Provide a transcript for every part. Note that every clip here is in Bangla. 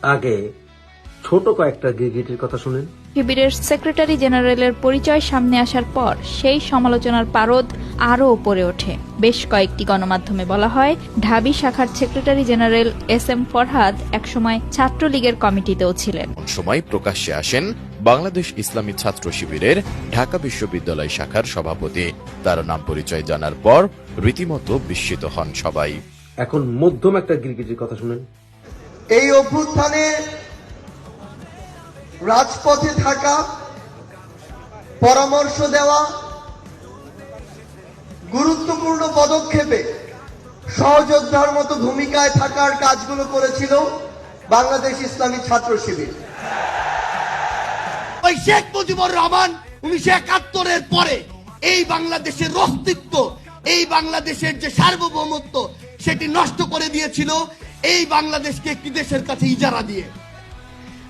আগে ছোট কয়েকটা গিরগিটির কথা শুনেন। শিবিরের সেক্রেটারি জেনারেলের পরিচয় সামনে আসার পর সেই সমালোচনার পারদ আরও উপরে ওঠে। বেশ কয়েকটি গণমাধ্যমে বলা হয়, ঢাবি শাখার সেক্রেটারি জেনারেল SM ফরহাদ একসময় ছাত্রলীগের কমিটিতেও ছিলেন। সময় প্রকাশ্যে আসেন বাংলাদেশ ইসলামী ছাত্র শিবিরের ঢাকা বিশ্ববিদ্যালয় শাখার সভাপতি। তার নাম পরিচয় জানার পর রীতিমতো বিস্মিত হন সবাই। এখন মধ্যম একটা গিরগিটির কথা শুনেন। এই অভ্যুত্থানে রাজপথে থাকা, পরামর্শ দেওয়া, গুরুত্বপূর্ণ পদক্ষেপে সহযোদ্ধার মতো ভূমিকায় থাকার কাজগুলো করেছিল বাংলাদেশ ইসলামী ছাত্র শিবির। ওই শেখ মুজিবুর রহমান 1971-এর পরে এই বাংলাদেশের অস্তিত্ব, এই বাংলাদেশের যে সার্বভৌমত্ব সেটি নষ্ট করে দিয়েছিল এই বাংলাদেশকে একটি দেশের কাছে ইজারা দিয়ে।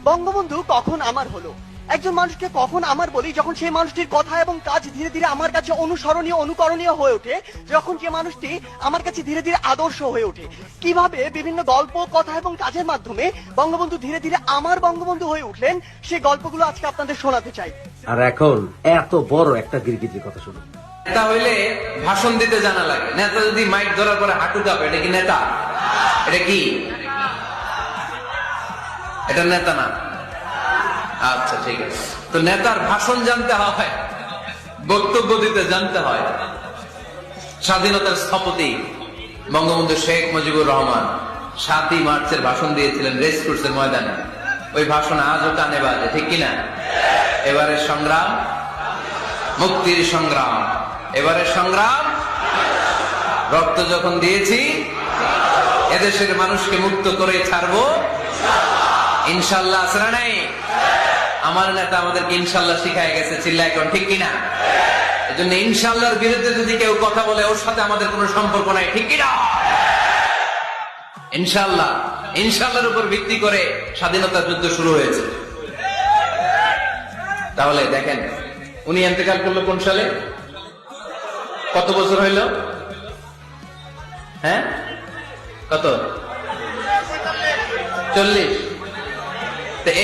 বঙ্গবন্ধু কখন আমার হলো? একজন মানুষকে কখন আমার বলি যখন সেই মানুষটির কথা এবং কাজ ধীরে ধীরে আমার কাছে অনুসরণীয়, অনুকরণীয় হয়ে ওঠে, যখন যে মানুষটি আমার কাছে ধীরে ধীরে আদর্শ হয়ে ওঠে। কিভাবে বিভিন্ন গল্প, কথা এবং কাজের মাধ্যমে বঙ্গবন্ধু ধীরে ধীরে আমার বঙ্গবন্ধু হয়ে উঠলেন, সেই গল্পগুলো আজকে আপনাদের শোনাতে চাই। আর এখন এত বড় একটা গিরগিটির কথা শুনুন। নেতা হইলে ভাষণ দিতে জানা লাগে। নেতা যদি মাইক ধরার পরে হাঁটু কাঁপে, এটা কি নেতা? এটা কি? এটা নেতা না। আচ্ছা, ঠিক আছে। তো নেতার ভাষণ জানতে হয়, বক্তব্য দিতে জানতে হয়। স্বাধীনতার স্থপতি বঙ্গবন্ধু শেখ মুজিবুর রহমান 7ই মার্চের ভাষণ দিয়েছিলেন রেসকোর্সের ময়দানে। ওই ভাষণ আজও কানে বাজে, ঠিক কিনা? এবারের সংগ্রাম মুক্তির সংগ্রাম, এবারের সংগ্রাম রক্ত যখন দিয়েছি এদেশের মানুষকে মুক্ত করে ছাড়বো ইনশাল্লাহ। আসরা নাই? আমার নেতা আমাদেরকে ইনশাল্লাহ শিখায় গেছে, চিল্লায় এখন, ঠিক কিনা? এজন্য ইনশাল্লাহর বিরুদ্ধে যদি কেউ কথা বলে ওর সাথে আমাদের কোনো সম্পর্ক নাই, ঠিক কিনা? ইনশাল্লাহ, ইনশাল্লাহর উপর ভিত্তি করে স্বাধীনতা যুদ্ধ শুরু হয়েছে। তাহলে দেখেন, উনি ইন্তেকাল করলো কোন সালে? কত বছর হইল? হ্যাঁ, কত? 40।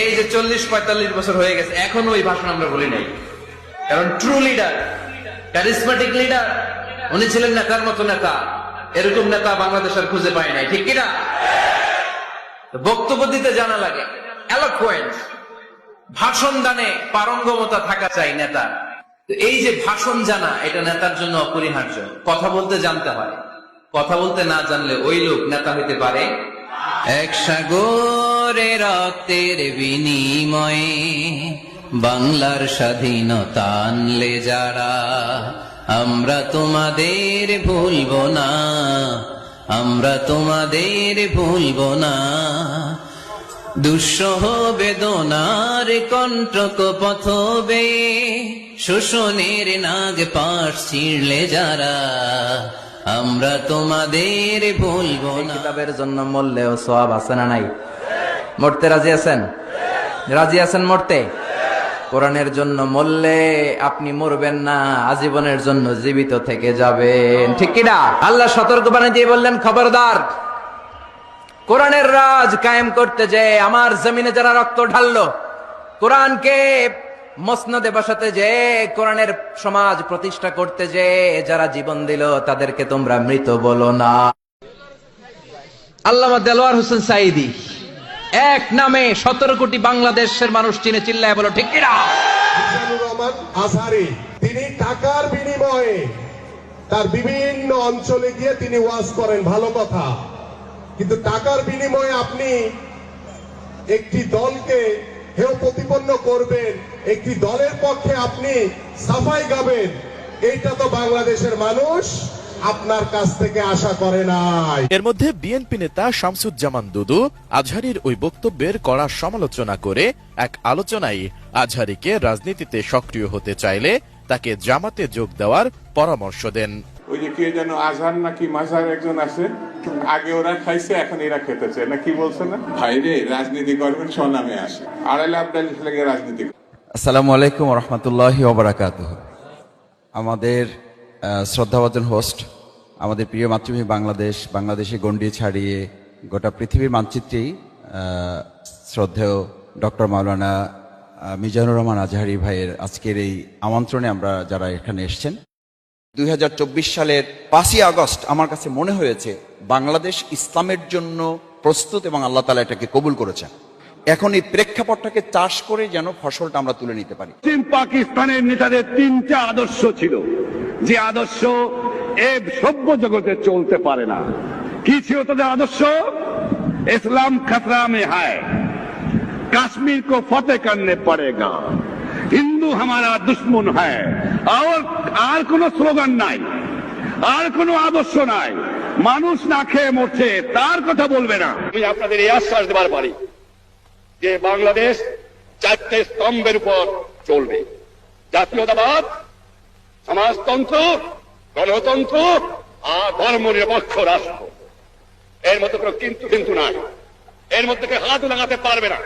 এই যে 40-45 বছর হয়ে গেছে, এখন ওই ভাষণ আমরা বলি নাই। কারণ ট্রু লিডার, ক্যারিসমেটিক লিডার উনি ছিলেন, নেতার মতো নেতা। এরকম নেতা বাংলাদেশ আর খুঁজে পায় নাই, ঠিক কিনা? বক্তব্য দিতে জানা লাগে, এলোকুয়েন্স, ভাষণ দানে পারঙ্গমতা থাকা চাই নেতার। এই যে ভাষণ জানা, এটা নেতার জন্য অপরিহার্য। কথা বলতে জানতে হয়, কথা বলতে না জানলে ওই লোক নেতা হইতে পারে। এক সাগরে রক্তের বিনিময়ে বাংলার স্বাধীনতা আনলে যারা, আমরা তোমাদের ভুলবো না, আমরা তোমাদের ভুলবো না। দুঃসহ বেদনার কণ্টক পথবে শোষণের নাগ পাশ ছিঁড়লে যারা, আমরা তোমাদের ভুলবো না। কিতাবের জন্য মরলেও সওয়াব আছে না নাই? মরতে রাজি আছেন? রাজি আছেন মরতে? কোরআনের জন্য মরলে আপনি মরবেন না, আজীবনের জন্য জীবিত থেকে যাবেন, ঠিক কিনা? আল্লাহ সতর্কবাণী দিয়ে বললেন, খবরদার, কোরআনের রাজ কায়েম করতে যে আমার জমিনে যারা রক্ত ঢাললো, কোরআনকে মসনদে বসাতে যে, কোরআনের সমাজ প্রতিষ্ঠা করতে যে যারা জীবন দিল, তাদেরকে তোমরা মৃত বলো না। আল্লামা দেলোয়ার হোসেন সাঈদী এক নামে 17 কোটি বাংলাদেশের মানুষ চিনে, চিল্লায় বলো, ঠিক কিনা? রহমান আজহারী, তিনি টাকার বিনিময়ে তার বিভিন্ন অঞ্চলে গিয়ে তিনি ওয়াজ করেন, ভালো কথা। কিন্তু টাকার বিনিময়ে আপনি একটি দলকে হেয় প্রতিপন্ন করবেন, একটি দলের পক্ষে আপনি সাফাই গাবেন, এইটা তো বাংলাদেশের মানুষ আপনার কাছ থেকে আশা করে নাই। এর মধ্যে বিএনপি নেতা শামসুজ্জামান দুদু আজহারীর ওই বক্তব্যের কড়া সমালোচনা করে এক আলোচনায় আজহারীকে রাজনীতিতে সক্রিয় হতে চাইলে তাকে জামাতে যোগ দেওয়ার পরামর্শ দেন। ওই যে কে যেন আজহার নাকি মাঝহার একজন আছে, আগে ওরা খাইছে এখন এরা খেতেছে না, কি বলছে না? ভাইরে, রাজনীতি করবেন স্বনামে আসে, আড়াইলে আপনার লেগে রাজনীতি। আসসালামু আলাইকুম ওয়া রাহমাতুল্লাহি ওয়া বারাকাতুহু। আমাদের শ্রদ্ধাভাজন হোস্ট, আমাদের প্রিয় মাতৃভূমি বাংলাদেশ, বাংলাদেশে গণ্ডি ছাড়িয়ে গোটা পৃথিবীর মানচিত্রেই শ্রদ্ধেয় ডক্টর মাওলানা মিজানুর রহমান আজহারী ভাইয়ের আজকের এই আমন্ত্রণে আমরা যারা এখানে এসেছেন, 2024 সালের 5ই আগস্ট আমার কাছে মনে হয়েছে বাংলাদেশ ইসলামের জন্য প্রস্তুত এবং আল্লাহ তাআলা এটাকে কবুল করেছেন। এখন এই প্রেক্ষাপটটাকে চাষ করে যেন ফসলটা আমরা তুলে নিতে পারি। পশ্চিম পাকিস্তানের নেতাদের 3টা আদর্শ ছিল, যে আদর্শ এই সভ্য জগতে চলতে পারে না। কি ছিল তাদের আদর্শ? ইসলাম খতরা মে হায়, কাশ্মীর কো ফতেহ করনে পড়েগা, হিন্দু হামারা দুশ্মন হ্যায়। আর কোন স্লোগান নাই, আর কোন আদর্শ নাই। মানুষ না খেয়ে মরছে, তার কথা বলবে না। আমি আপনাদের এই আশ্বাস দেবার পারি যে বাংলাদেশ 4টে স্তম্ভের উপর চলবে: জাতীয়তাবাদ, সমাজতন্ত্র, গণতন্ত্র আর ধর্মনিরপেক্ষ রাষ্ট্র। এর মধ্যে কোনো কিন্তু নাই, এর মধ্যে কেউ হাত লাগাতে পারবে না।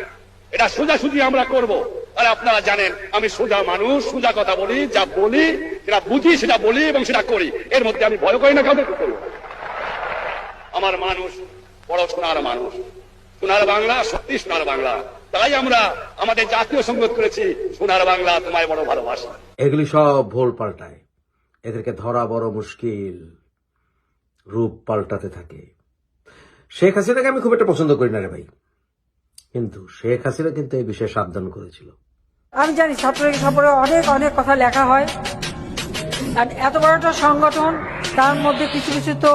এটা সোজাসুজি আমরা করব। আর আপনারা জানেন আমি সোজা মানুষ, সোজা কথা বলি, যা বলি সেটা বুঝি, সেটা বলি এবং সেটা করি। এর মধ্যে আমি ভয় করি না কাউকে করব। আমার মানুষ বড় সোনার মানুষ, সোনার বাংলা, সত্যি সোনার বাংলা। তাই আমরা আমাদের জাতীয় সংগীত করেছি, সোনার বাংলা তোমায় বড় ভালোবাসি। এগুলি সব ভুল পাল্টায়, এদেরকে ধরা বড় মুশকিল, রূপ পাল্টাতে থাকে। শেখ হাসিনাকে আমি খুব একটা পছন্দ করি না রে ভাই, কিন্তু শেখ হাসিনা কিন্তু এই বিষয়ে সাবধান করেছিল। আমি জানি ছাত্রলীগ সম্পর্কে অনেক অনেক কথা লেখা হয়, আর এত বড় একটা সংগঠন, তার মধ্যে কিছু কিছু তো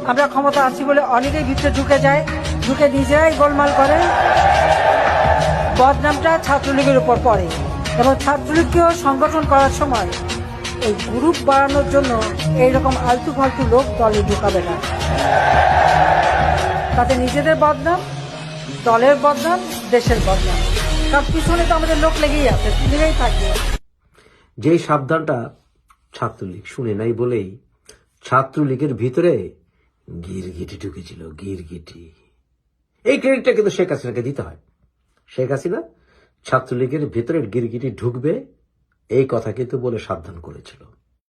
আমরা ক্ষমতা আছি বলে অনেকেই ভিতরে ঢুকে যায়, ঢুকে নিজেরাই গোলমাল করে। বদনামটা ছাত্রলীগের উপর পড়ে, এবং ছাত্রলীগকেও সংগঠন করার সময় এই গ্রুপ বাড়ানোর জন্য এইরকম আলতু ফালতু লোক দলে ঢুকাবে না। তাতে নিজেদের বদনাম, দলের বদনাম, দেশের বদনাম, সব পিছনে তো আমাদের লোক লেগেই আছে, লেগেই থাকবে। যেই সাবধানটা ছাত্রলীগ শুনে নাই বলেই ছাত্রলীগের ভিতরে গিরগিটি ঢুকেছিল, গিরগিটি। এই ক্রেডিটটা কিন্তু শেখ হাসিনাকে দিতে হয়। শেখ হাসিনা ছাত্রলীগের ভিতরে গিরগিটি ঢুকবে এই কথা কিন্তু বলে সাবধান করেছিল।